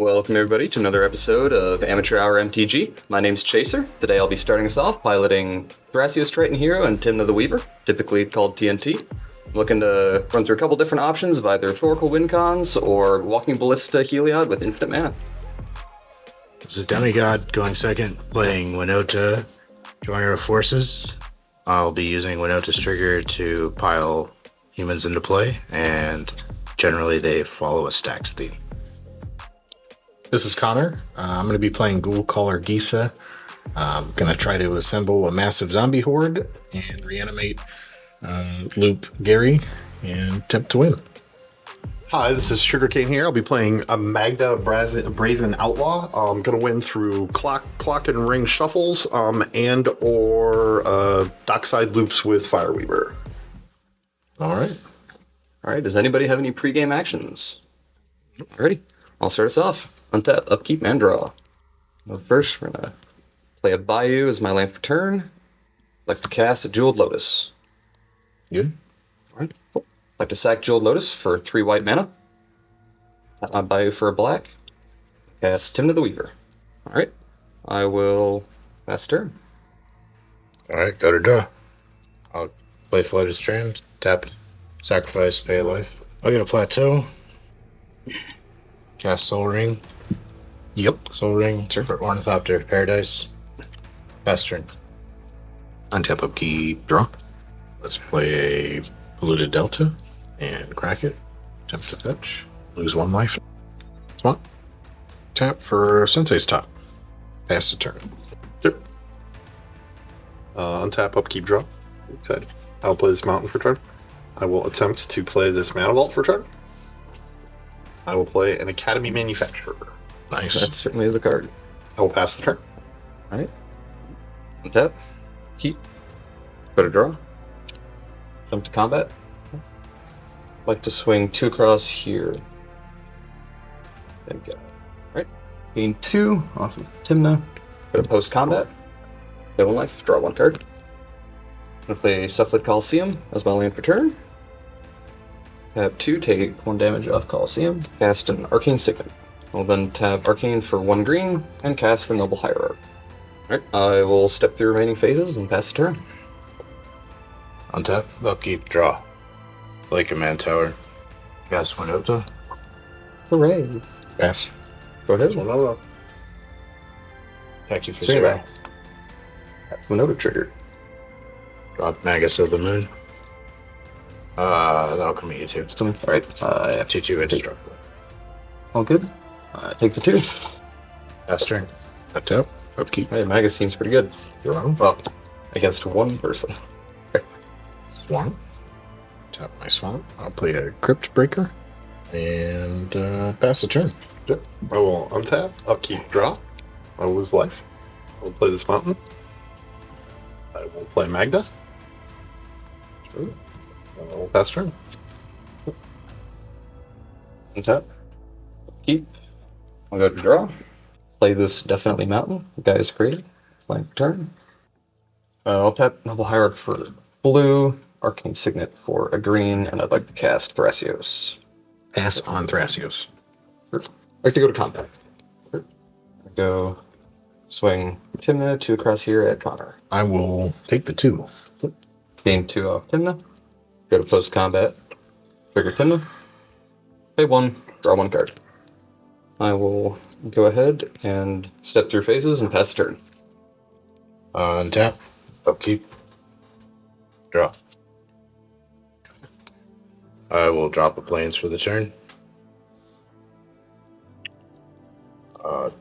Welcome everybody to another episode of Amateur Hour MTG. My name's Chaser. Today I'll be starting us off piloting Thrasios Triton Hero and Tymna the Weaver, typically called TNT. I'm looking to run through a couple different options of either Thoracle Wincons or Walking Ballista Heliod with infinite mana. This is Demigod going second, playing Winota, Joiner of Forces. I'll be using Winota's trigger to pile humans into play, and generally they follow a stacks theme. This is Connor. I'm going to be playing Ghoulcaller Gisa. I'm going to try to assemble a massive zombie horde and reanimate Loop Gary and attempt to win. Hi, this is Sugarcane here. I'll be playing a Magda Brazen Outlaw. I'm going to win through clock and ring shuffles and or dockside loops with Fireweaver. All right. Does anybody have any pregame actions? Alrighty. I'll start us off. Untap, upkeep, and draw. Well, first, we're going to play a Bayou as my land for turn. I'd like to cast a Jeweled Lotus. Good. Alright. I'd like to sack Jeweled Lotus for 3 white mana. Tap my Bayou for a black. Cast Tymna the Weaver. Alright. I will pass turn. Alright, go to draw. I'll play Flooded Strand, tap, sacrifice, pay a life. I'll get a Plateau. Cast Soul Ring. Yep. Soul Ring, for Ornithopter, Paradise. Pass turn. Untap, upkeep, draw. Let's play a Polluted Delta and crack it. Attempt to fetch. Lose 1 life. Swamp. Tap for Sensei's Top. Pass the turn. Yep. Untap, upkeep, draw. Excited. I'll play this mountain for turn. I will attempt to play this Mana Vault for turn. I will play an Academy Manufacturer. Nice. That certainly is a card. I will pass the turn. Alright. Untap. Keep. Go to draw. Jump to combat. I'd like to swing 2 across here. Then go. Alright. Gain 2 off of Tymna. Go to post combat. Get 1 life. Draw 1 card. I'm going to play Cephalid Coliseum as my land for turn. Tap 2, take 1 damage off Coliseum. Cast an Arcane Signet. I'll then tap Arcane for 1 green and cast the Noble Hierarch. Alright, I will step through remaining phases and pass the turn. Untap, upkeep, draw. Play Command Tower. Cast Winota. Hooray! Pass. Go ahead. Attack you for Swing 0. back. That's Winota triggered. Drop Magus of the Moon. That'll come at you too. Alright, 2/2 indestructible. all good. Take the 2. Pass turn. Untap, upkeep, Hey, Magus seems pretty good. draw. Well, against 1 person. Swamp. Tap my swamp. I'll play a Crypt Breaker and pass the turn. Yep. I will untap, upkeep, draw. I will lose life. I will play this mountain. I will play Magda. Sure. I will pass turn. Untap. Keep. I'll go to draw. Play this Definitely Mountain. The guy is created. It's land for turn. I'll tap Noble Hierarch for blue, Arcane Signet for a green, and I'd like to cast Thrasios. Pass on Thrasios. I'd like to go to combat. Go swing Tymna 2 across here at Connor. I will take the 2. Gain 2 off Tymna. Go to post combat. Trigger Tymna. Pay 1. Draw 1 card. I will go ahead and step through phases and pass the turn. Untap, upkeep, draw. I will drop a plains for the turn.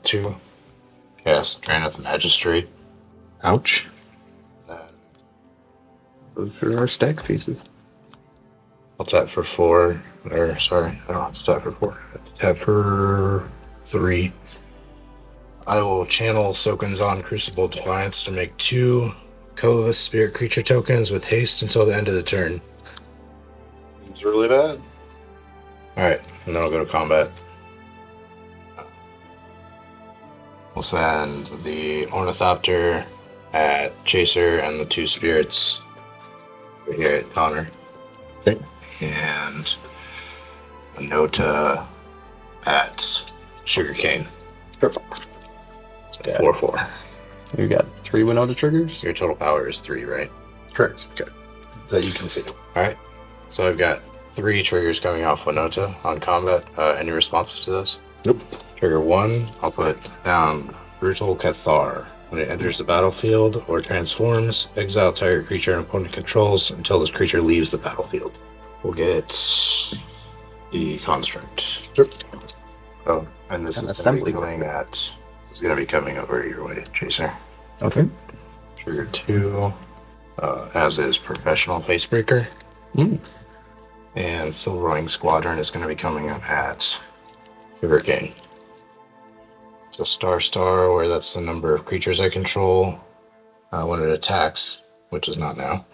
2. Cast Granite Magistrate. Ouch. Then Those are our stack pieces. I'll tap for 4. Or, sorry, I don't have to tap for 4. I have to tap for 3. I will channel Soken's Crucible Defiance to make 2 colorless spirit creature tokens with haste until the end of the turn. It's really bad. Alright, and then I'll go to combat. We'll send the Ornithopter at Chaser and the 2 spirits over here at Connor. Okay. And Winota at sugarcane. Sure. So Yeah. 4/4. You got 3 Winota triggers. Your total power is 3, right? Correct. Okay. That you can see. All right. So I've got 3 triggers coming off Winota on combat. Any responses to those? Nope. Trigger 1, I'll put down Brutal Cathar. When it enters the battlefield or transforms, exile target creature and opponent controls until this creature leaves the battlefield. We'll get the construct. Sure. Oh, and this An is going to be assembly coming at. This is going to be coming over your way, Chaser. Okay. Trigger 2, as is Professional Facebreaker. And Silverwing Squadron is going to be coming up at Sugarcane. So Star, where that's the number of creatures I control. When it attacks, which is not now,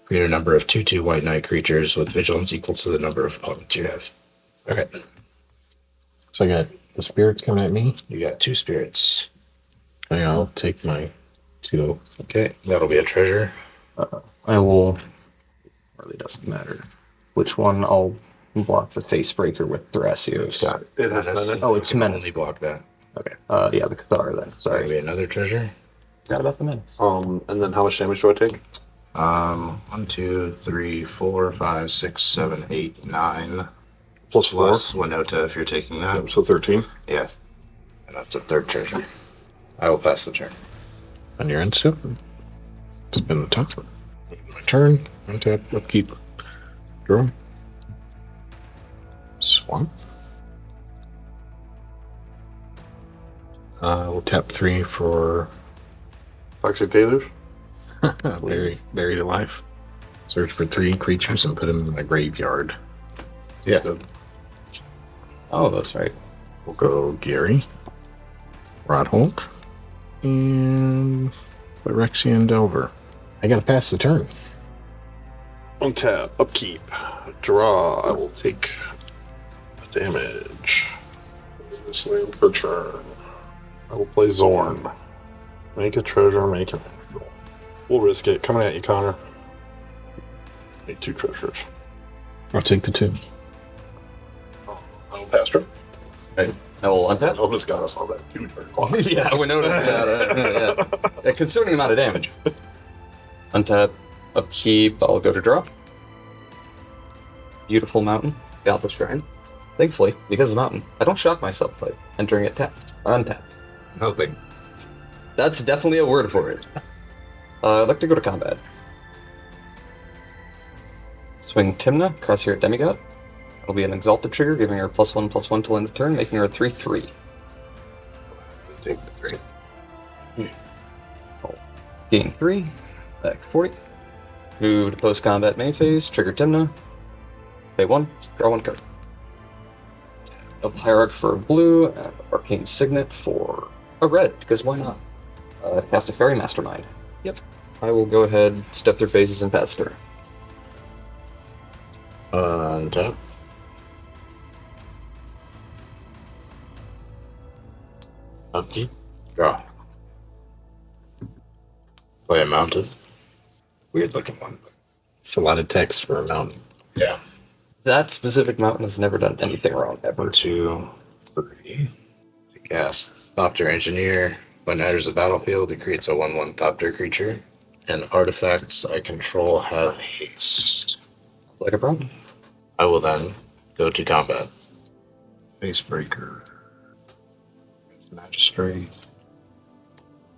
create a number of 2/2 White Knight creatures with vigilance equal to the number of opponents you have. Okay. So I got the spirits coming at me. You got 2 spirits. Okay, I'll take my 2. Okay, that'll be a treasure. I will. Really doesn't matter which one. I'll block the face breaker with Thrasios. It's got It has menace. Oh, it's you can menace. only block that. Okay. Yeah, the Cathar then. That'll Sorry. be another treasure. Forgot about the menace. And then how much damage do I take? 1, 2, 3, 4, 5, 6, 7, 8, 9. Plus 4. Plus Winota if you're taking that. So 13. Yeah. And that's a 3rd treasure. I will pass the turn. On your end step. Spin the top. My turn. Untap. Upkeep. Draw. Swamp. We'll tap 3 for Toxic Deluge. buried alive. Search for 3 creatures and put them in my graveyard. Yeah. So Oh, that's right. We'll go Gary, Rodhulk, and Phyrexian Delver. I gotta pass the turn. untap, upkeep, draw. I will take the damage. This land per turn. I will play Zorn. Make a treasure, make it. We'll risk it. Coming at you, Connor. Need 2 treasures. I'll take the 2. I will pass turn. Right. I will untap. I just got us all that 2 turn. Yeah, Winota. Yeah. A concerning amount of damage. Untap, upkeep. I'll go to draw. Beautiful mountain, Galpa Shrine. Thankfully, because of the mountain, I don't shock myself by entering it tapped or untapped. Hoping. That's definitely a word for it. I'd like to go to combat. Swing Tymna, Crosshair Demigod. It'll be an exalted trigger, giving her +1/+1 till end of turn, making her a 3/3. Take the 3. Gain 3, back 40. Move to post combat main phase, trigger Tymna. Pay 1, draw 1 card. A Hierarch for a blue, and Arcane Signet for a red, because why not? Cast a Fairy Mastermind. Yep. I will go ahead, step through phases, and pass turn. Untap. Upkeep. Draw. Play a mountain. Weird looking one. It's a lot of text for a mountain. Yeah. That specific mountain has never done anything wrong, ever. 1, 2, 3. To cast Thopter Engineer. When it enters the battlefield, it creates a 1/1 Thopter creature. And artifacts I control have haste. Like a problem. I will then go to combat. Facebreaker. Magistrate.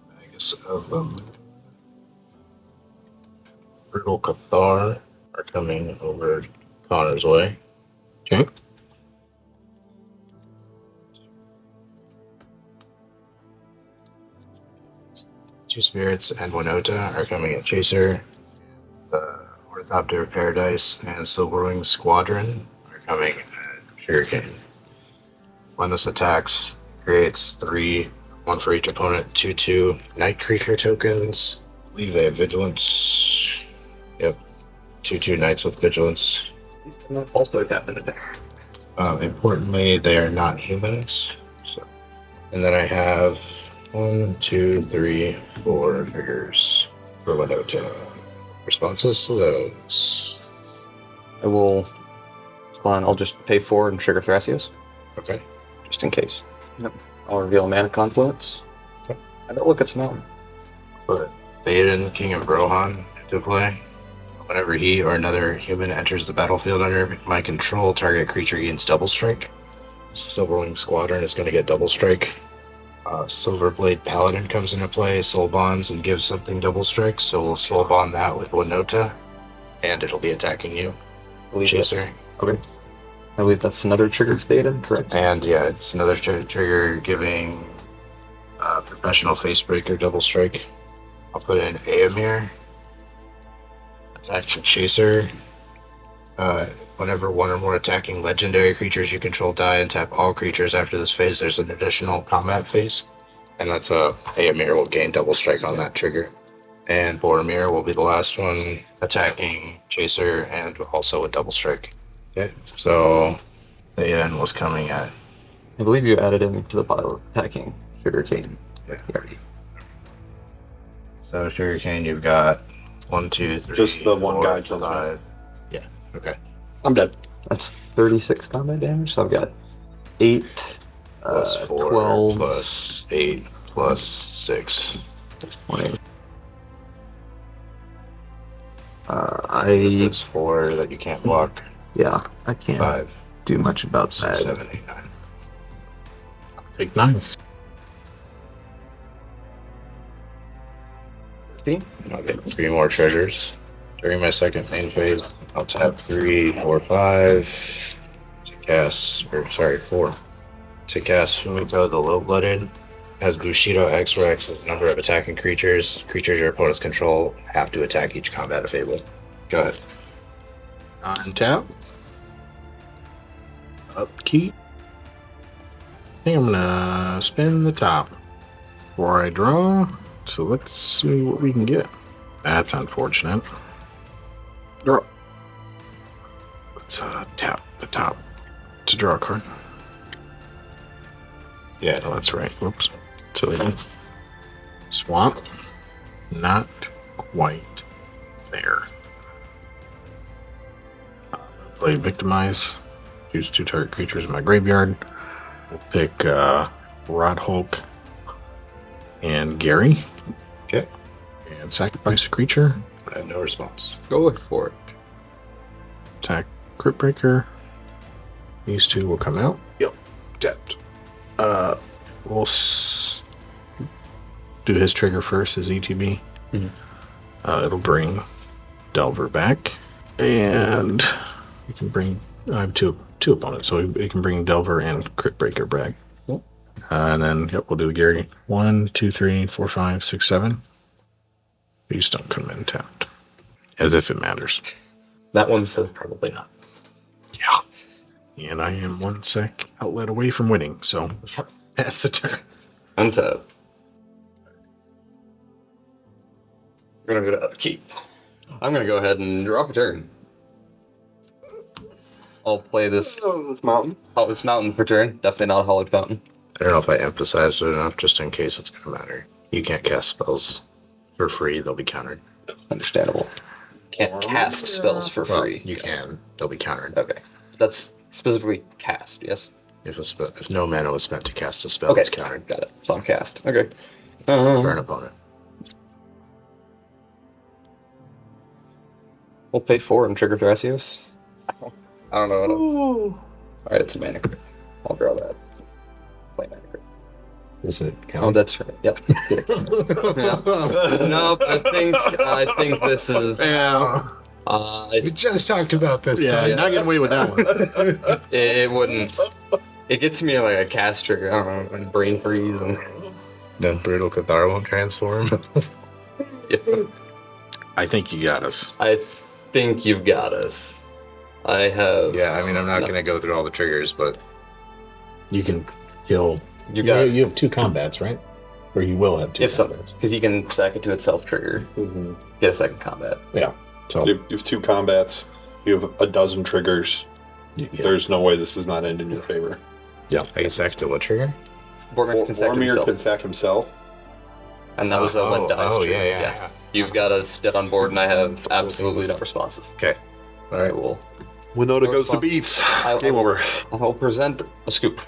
Magus of them. Brutal Cathar are coming over Connor's way. Okay. Two Spirits and Winota are coming at Chaser. Ornithopter of Paradise and Silverwing Squadron are coming at Sugarcane. When this attacks, creates 3, 1 for each opponent, 2/2 Night Creature tokens. I believe they have Vigilance. Yep. 2/2 Knights with Vigilance. These cannot also tap an attack. Importantly, they are not humans. So, and then I have 1, 2, 3, 4 figures for Winota. Responses to those. I will. Fine, I'll just pay 4 and trigger Thrasios, Okay. just in case. Yep. I'll reveal a mana confluence. Okay. I don't look at some mountain. Put Theoden, King of Rohan, to play. Whenever he or another human enters the battlefield under my control, target creature gains double strike. Silverwing Squadron is going to get double strike. Silverblade Paladin comes into play, soul bonds, and gives something double strike. So we'll soul bond that with Winota, and it'll be attacking you. Chaser. Okay. I believe that's another trigger Theoden, correct? And yeah, it's another trigger giving Professional Facebreaker double strike. I'll put in Aemir. Attacking Chaser. Whenever one or more attacking legendary creatures you control die and tap all creatures after this phase, there's an additional combat phase. And that's Aemir will gain double strike on that trigger. And Boromir will be the last one attacking Chaser and also a double strike. Okay, so Theoden was coming at. I believe you added him to the pile attacking Sugarcane. Yeah. Already. So Sugarcane, you've got 1, 2, 3. Just the one 4, guy till 5. Yeah. Okay. I'm dead. That's 36 combat damage, so I've got 8 Plus 4 12 plus 8 plus 6. 20. It's 4 that you can't block. Yeah, I can't 5, do much about 6, that. 7, 8, 9. Take 9. I'll get 3 more treasures. During my second main phase, I'll tap 3, 4, 5 to cast, 4. To cast Fumito the Low-Blooded. Has Bushido X, where X is the number of attacking creatures. Creatures your opponents control have to attack each combat if able. Go ahead. Untap. Upkeep. I think I'm gonna spin the top before I draw. So let's see what we can get. That's unfortunate. Draw. Let's tap the top to draw a card. Yeah, no, that's right. Whoops. Silly. Swamp. Not quite there. Play Victimize. Choose 2 target creatures in my graveyard. We'll pick Rodhulk and Gary. Okay. And sacrifice a creature. I have no response. Go for it. Attack Crypt Breaker. These 2 will come out. Yep. Tapped. We'll do his trigger first, his ETB. Mhm. It'll bring Delver back. And you can bring... I have two opponents, so it can bring Delver and Crypt Breaker back. Yep. And then, yep, we'll do Gary. 1, 2, 3, 4, 5, 6, 7. These don't come in tapped. As if it matters. That one says probably not. Yeah. And I am 1 sec outlet away from winning, so pass the turn. Untap. We're gonna go to upkeep. I'm gonna go ahead and draw a turn. I'll play this mountain. this mountain for turn. Definitely not a hollowed fountain. I don't know if I emphasized it enough, just in case it's going to matter. You can't cast spells for free, they'll be countered. Understandable. Can't cast spells for Well, free. you can, they'll be countered. Okay. That's specifically cast, yes? If no mana was spent to cast a spell, Okay. it's countered Got it. So I'm cast. Okay. for an opponent. We'll pay 4 and trigger Thrasios. I don't know. Alright, it's a mana crypt. I'll draw that. Play mana crypt. Does it count? Oh, that's right. Yep. Nope. I think this is. Yeah. We just talked about this. Yeah, You're yeah. not getting away with that one. It wouldn't. It gets me like a cast trigger. I don't know, and brain freeze and. Then Brutal Cathar won't transform. Yeah. I think you got us. I think you've got us. I have. Yeah, I mean, I'm not going to go through all the triggers, but You can kill. You got. You have 2 combats, right? Or you will have 2 If so, combats. because you can stack it to itself trigger. Get a second combat. Yeah. So You have 2 combats. You have a dozen triggers. yeah. There's no way this does not end in your favor. I can sack to what trigger? Boromir can stack to Boromir himself. can sack himself. And that was a let dice. Oh, trigger. yeah. You've got us dead on board, and I have absolutely no responses. Okay. All right. Cool. Winota No goes to response. beats. I- Game over. I'll present a scoop.